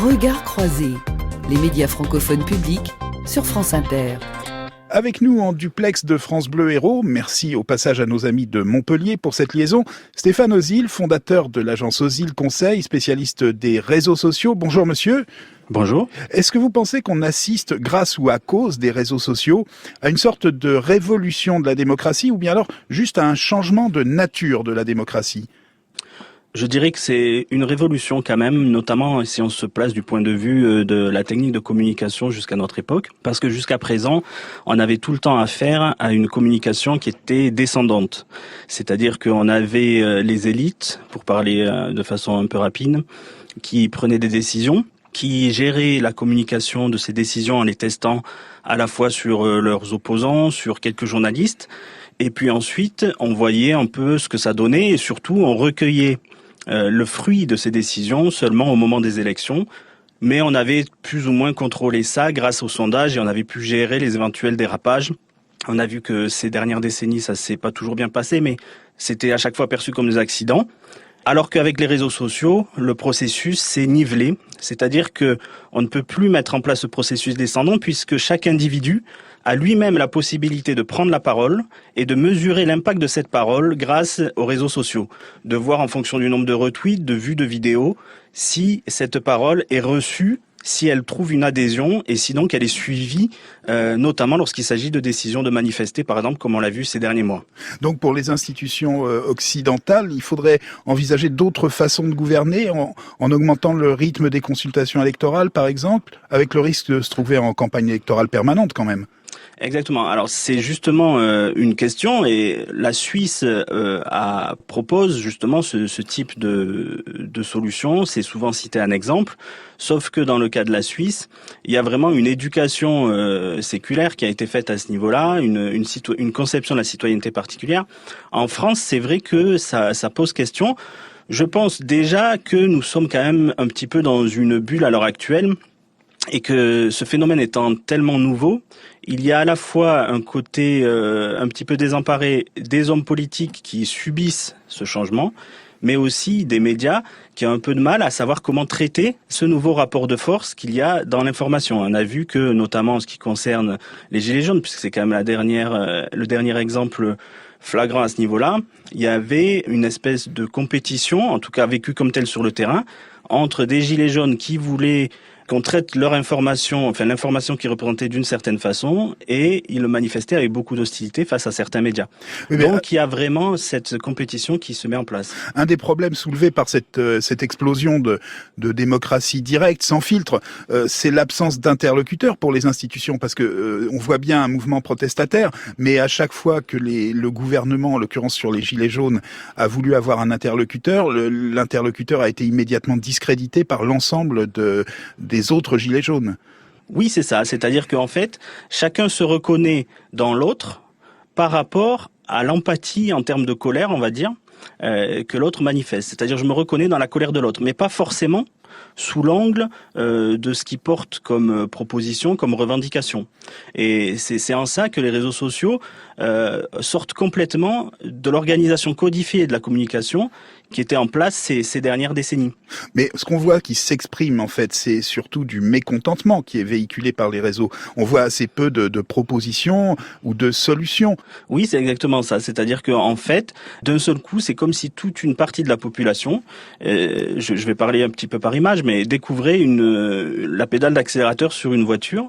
Regards croisés, les médias francophones publics sur France Inter. Avec nous en duplex de France Bleu Héros, merci au passage à nos amis de Montpellier pour cette liaison, Stéphane Ozil, fondateur de l'agence Ozil Conseil, spécialiste des réseaux sociaux. Bonjour monsieur. Bonjour. Est-ce que vous pensez qu'on assiste, grâce ou à cause des réseaux sociaux, à une sorte de révolution de la démocratie ou bien alors juste à un changement de nature de la démocratie ? Je dirais que c'est une révolution quand même, notamment si on se place du point de vue de la technique de communication jusqu'à notre époque, parce que jusqu'à présent, on avait tout le temps affaire à une communication qui était descendante. C'est-à-dire qu'on avait les élites, pour parler de façon un peu rapide, qui prenaient des décisions, qui géraient la communication de ces décisions en les testant à la fois sur leurs opposants, sur quelques journalistes, et puis ensuite, on voyait un peu ce que ça donnait, et surtout, on recueillait le fruit de ces décisions seulement au moment des élections, mais on avait plus ou moins contrôlé ça grâce aux sondages et on avait pu gérer les éventuels dérapages. On a vu que ces dernières décennies, ça s'est pas toujours bien passé, mais c'était à chaque fois perçu comme des accidents. Alors qu'avec les réseaux sociaux, le processus s'est nivelé, c'est-à-dire que on ne peut plus mettre en place ce processus descendant puisque chaque individu a lui-même la possibilité de prendre la parole et de mesurer l'impact de cette parole grâce aux réseaux sociaux, de voir en fonction du nombre de retweets, de vues de vidéos, si cette parole est reçue, si elle trouve une adhésion et si donc elle est suivie, notamment lorsqu'il s'agit de décisions de manifester, par exemple, comme on l'a vu ces derniers mois. Donc pour les institutions occidentales, il faudrait envisager d'autres façons de gouverner en augmentant le rythme des consultations électorales, par exemple, avec le risque de se trouver en campagne électorale permanente quand même. Exactement. Alors c'est justement une question et la Suisse propose justement ce type de solution. C'est souvent cité un exemple, sauf que dans le cas de la Suisse, il y a vraiment une éducation séculaire qui a été faite à ce niveau-là, une conception de la citoyenneté particulière. En France, c'est vrai que ça pose question. Je pense déjà que nous sommes quand même un petit peu dans une bulle à l'heure actuelle. Et que ce phénomène étant tellement nouveau, il y a à la fois un côté un petit peu désemparé des hommes politiques qui subissent ce changement, mais aussi des médias qui ont un peu de mal à savoir comment traiter ce nouveau rapport de force qu'il y a dans l'information. On a vu que, notamment en ce qui concerne les Gilets jaunes, puisque c'est quand même le dernier exemple flagrant à ce niveau-là, il y avait une espèce de compétition, en tout cas vécue comme telle sur le terrain, entre des Gilets jaunes qui voulaient qu'on traite leur information, enfin l'information qui est représentée d'une certaine façon, et ils le manifestaient avec beaucoup d'hostilité face à certains médias. Oui, donc il y a vraiment cette compétition qui se met en place. Un des problèmes soulevés par cette explosion de démocratie directe, sans filtre, c'est l'absence d'interlocuteurs pour les institutions, parce que on voit bien un mouvement protestataire, mais à chaque fois que le gouvernement, en l'occurrence sur les Gilets jaunes, a voulu avoir un interlocuteur, l'interlocuteur a été immédiatement discrédité par l'ensemble des autres Gilets jaunes. Oui, c'est ça. C'est-à-dire qu'en fait, chacun se reconnaît dans l'autre par rapport à l'empathie en termes de colère, on va dire, que l'autre manifeste. C'est-à-dire je me reconnais dans la colère de l'autre, mais pas forcément sous l'angle de ce qu'il porte comme proposition, comme revendication. Et c'est en ça que les réseaux sociaux sortent complètement de l'organisation codifiée de la communication qui était en place ces dernières décennies. Mais ce qu'on voit qui s'exprime, en fait, c'est surtout du mécontentement qui est véhiculé par les réseaux. On voit assez peu de propositions ou de solutions. Oui, c'est exactement ça. C'est-à-dire qu'en fait, d'un seul coup, c'est comme si toute une partie de la population, je vais parler un petit peu par image, mais découvrait la pédale d'accélérateur sur une voiture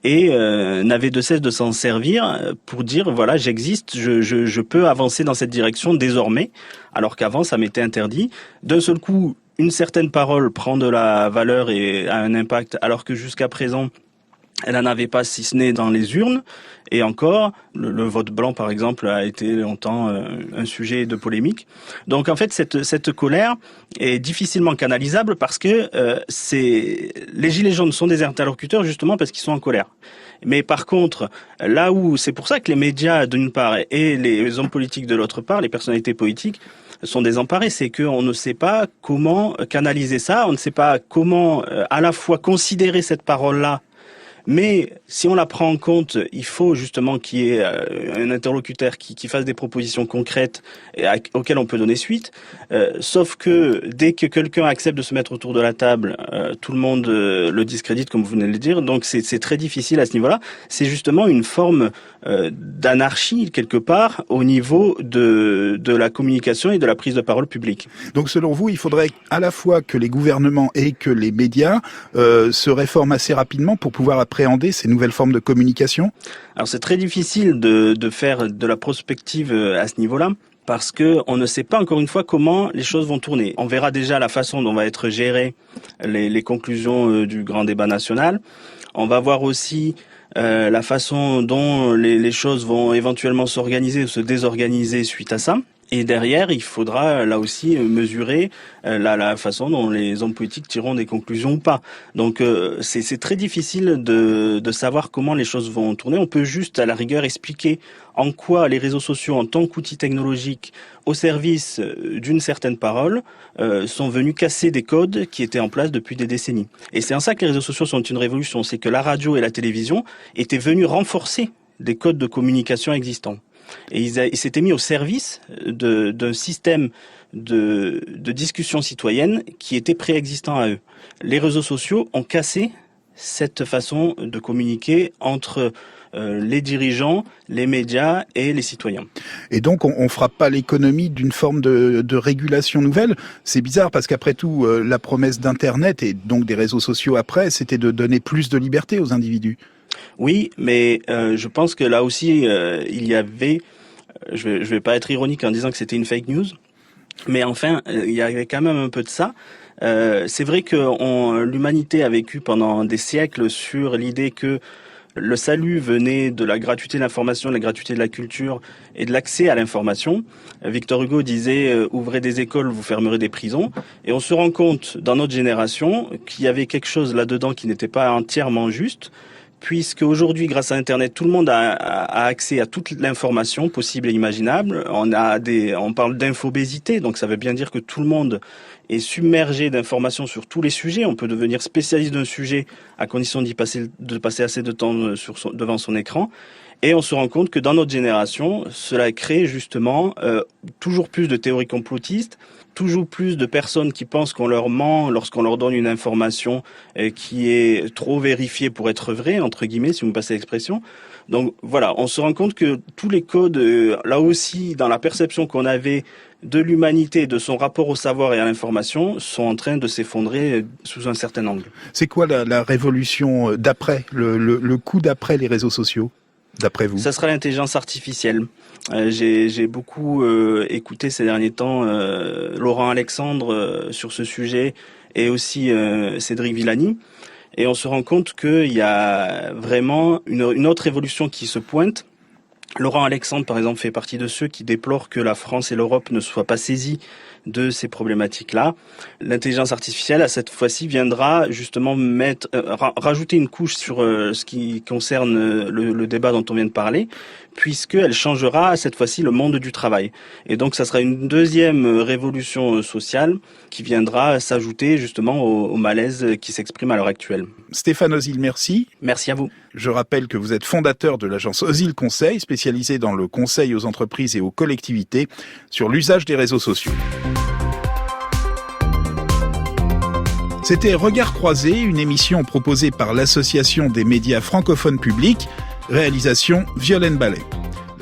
et n'avait de cesse de s'en servir pour dire voilà, j'existe, je peux avancer dans cette direction désormais, alors qu'avant ça m'était interdit. D'un seul coup, une certaine parole prend de la valeur et a un impact, alors que jusqu'à présent elle n'en avait pas, si ce n'est dans les urnes. Et encore, le vote blanc, par exemple, a été longtemps un sujet de polémique. Donc, en fait, cette colère est difficilement canalisable parce que les Gilets jaunes sont des interlocuteurs justement parce qu'ils sont en colère. Mais par contre, là où c'est pour ça que les médias d'une part et les hommes politiques de l'autre part, les personnalités politiques, sont désemparés, c'est qu'on ne sait pas comment canaliser ça, on ne sait pas comment à la fois considérer cette parole-là, mais Si on la prend en compte, il faut justement qu'il y ait un interlocuteur qui fasse des propositions concrètes auxquelles on peut donner suite. Sauf que dès que quelqu'un accepte de se mettre autour de la table, tout le monde le discrédite, comme vous venez de le dire. Donc c'est très difficile à ce niveau-là. C'est justement une forme d'anarchie quelque part au niveau de la communication et de la prise de parole publique. Donc selon vous, il faudrait à la fois que les gouvernements et que les médias se réforment assez rapidement pour pouvoir appréhender ces nouvelles formes de communication? Alors c'est très difficile de faire de la prospective à ce niveau-là, parce que on ne sait pas encore une fois comment les choses vont tourner. On verra déjà la façon dont va être gérées les conclusions du grand débat national. On va voir aussi la façon dont les choses vont éventuellement s'organiser ou se désorganiser suite à ça. Et derrière, il faudra là aussi mesurer la façon dont les hommes politiques tireront des conclusions ou pas. Donc c'est très difficile de savoir comment les choses vont tourner. On peut juste à la rigueur expliquer en quoi les réseaux sociaux en tant qu'outils technologiques au service d'une certaine parole sont venus casser des codes qui étaient en place depuis des décennies. Et c'est en ça que les réseaux sociaux sont une révolution, c'est que la radio et la télévision étaient venus renforcer des codes de communication existants. Et ils s'étaient mis au service d'un système de discussion citoyenne qui était préexistant à eux. Les réseaux sociaux ont cassé cette façon de communiquer entre les dirigeants, les médias et les citoyens. Et donc, on fera pas l'économie d'une forme de régulation nouvelle. C'est bizarre parce qu'après tout, la promesse d'Internet et donc des réseaux sociaux après, c'était de donner plus de liberté aux individus. Oui, mais je pense que là aussi, il y avait, je vais pas être ironique en disant que c'était une fake news, mais enfin, il y avait quand même un peu de ça. C'est vrai que l'humanité a vécu pendant des siècles sur l'idée que le salut venait de la gratuité de l'information, de la gratuité de la culture et de l'accès à l'information. Victor Hugo disait « Ouvrez des écoles, vous fermerez des prisons ». Et on se rend compte, dans notre génération, qu'il y avait quelque chose là-dedans qui n'était pas entièrement juste, puisque aujourd'hui, grâce à Internet, tout le monde a accès à toute l'information possible et imaginable. On parle d'infobésité, donc ça veut bien dire que tout le monde est submergé d'informations sur tous les sujets. On peut devenir spécialiste d'un sujet à condition de passer assez de temps devant son écran. Et on se rend compte que dans notre génération, cela crée justement toujours plus de théories complotistes, toujours plus de personnes qui pensent qu'on leur ment lorsqu'on leur donne une information qui est trop vérifiée pour être vraie, entre guillemets, si vous me passez l'expression. Donc voilà, on se rend compte que tous les codes, là aussi, dans la perception qu'on avait de l'humanité, de son rapport au savoir et à l'information, sont en train de s'effondrer sous un certain angle. C'est quoi la révolution d'après, le coup d'après les réseaux sociaux, d'après vous? Ça sera l'intelligence artificielle. J'ai beaucoup écouté ces derniers temps Laurent Alexandre sur ce sujet et aussi Cédric Villani. Et on se rend compte qu'il y a vraiment une autre révolution qui se pointe. Laurent Alexandre, par exemple, fait partie de ceux qui déplorent que la France et l'Europe ne soient pas saisies de ces problématiques-là. L'intelligence artificielle, à cette fois-ci, viendra justement rajouter une couche sur ce qui concerne le débat dont on vient de parler, puisqu'elle changera, cette fois-ci, le monde du travail. Et donc, ça sera une deuxième révolution sociale qui viendra s'ajouter justement au malaise qui s'exprime à l'heure actuelle. Stéphane Ozil, merci. Merci à vous. Je rappelle que vous êtes fondateur de l'agence Ozil Conseil, spécialisée dans le conseil aux entreprises et aux collectivités sur l'usage des réseaux sociaux. C'était Regard croisé, une émission proposée par l'Association des médias francophones publics, réalisation Violaine Ballet.